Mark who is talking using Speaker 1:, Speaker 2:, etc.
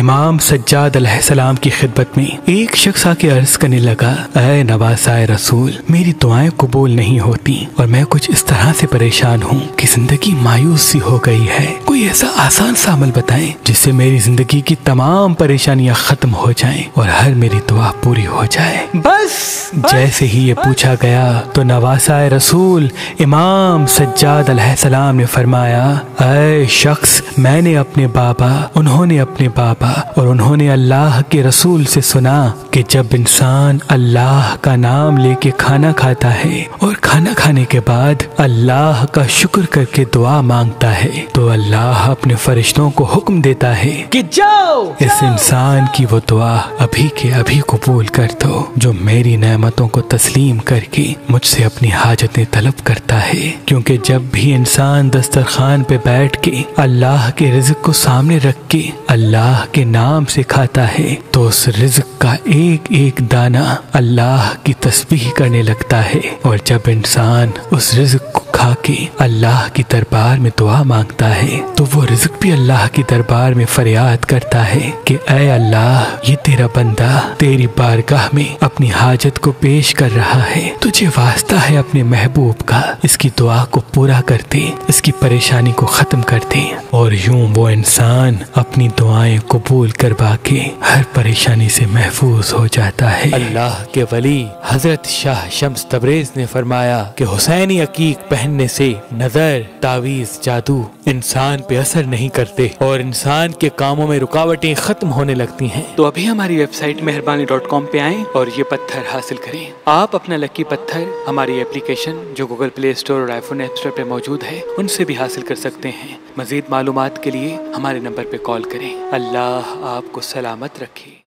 Speaker 1: इमाम सज्जाद अलैहिस्सलाम की खिदमत में एक शख्स आके अर्ज करने लगा, ऐ नवासाए रसूल, मेरी दुआएं कबूल नहीं होती और मैं कुछ इस तरह से परेशान हूँ कि जिंदगी मायूस सी हो गई है। कोई ऐसा आसान सा अमल बताएं जिससे मेरी जिंदगी की तमाम परेशानियां खत्म हो जाएं और हर मेरी दुआ पूरी हो जाए। बस जैसे ही ये पूछा गया तो नवासाए रसूल इमाम सज्जाद अलैहिस्सलाम ने फरमाया, ऐ शख्स, मैंने अपने बाबा, उन्होंने अपने बाबा और उन्होंने अल्लाह के रसूल से सुना कि जब इंसान अल्लाह का नाम लेके खाना खाता है और खाना खाने के बाद अल्लाह का शुक्र करके दुआ मांगता है तो अल्लाह अपने फरिश्तों को हुक्म देता है कि जाओ इस इंसान की वो दुआ अभी के अभी कबूल कर दो जो मेरी नेमतों को तस्लीम करके मुझसे अपनी हाजतें तलब करता है। क्योंकि जब भी इंसान दस्तरखान पे बैठ के अल्लाह के रिज़्क को सामने रख के अल्लाह के नाम से खाता है तो उस रिज़्क का एक एक दाना अल्लाह की तस्बीह करने लगता है। और जब इंसान उस रिज़्क को खा के अल्लाह की दरबार में दुआ मांगता है तो वो रिज़्क भी अल्लाह की दरबार में फरियाद करता है कि ऐ अल्लाह, ये तेरा बंदा तेरी बारगाह में अपनी हाजत को पेश कर रहा है, तुझे वास्ता है अपने महबूब का, इसकी दुआ को पूरा कर दे, इसकी परेशानी को खत्म कर दे। और यूं वो इंसान अपनी दुआएं कबूल करवा के हर परेशानी से महफूज हो जाता है। अल्लाह के वली हजरत शाह शम्स तबरेज ने फरमाया कि हुसैनी अकीक पहनने से नजर, तावीज, जादू इंसान पे असर नहीं करते और इंसान के कामों में रुकावटें खत्म होने लगती हैं। तो अभी हमारी वेबसाइट मेहरबानी.com पे आएं और ये पत्थर हासिल करें। आप अपना लकी पत्थर हमारी एप्लीकेशन जो गूगल प्ले स्टोर और आईफोन ऐप स्टोर पे मौजूद है उनसे भी हासिल कर सकते हैं। मजीद मालूमात के लिए हमारे नंबर पे कॉल करें। अल्लाह आपको सलामत रखे।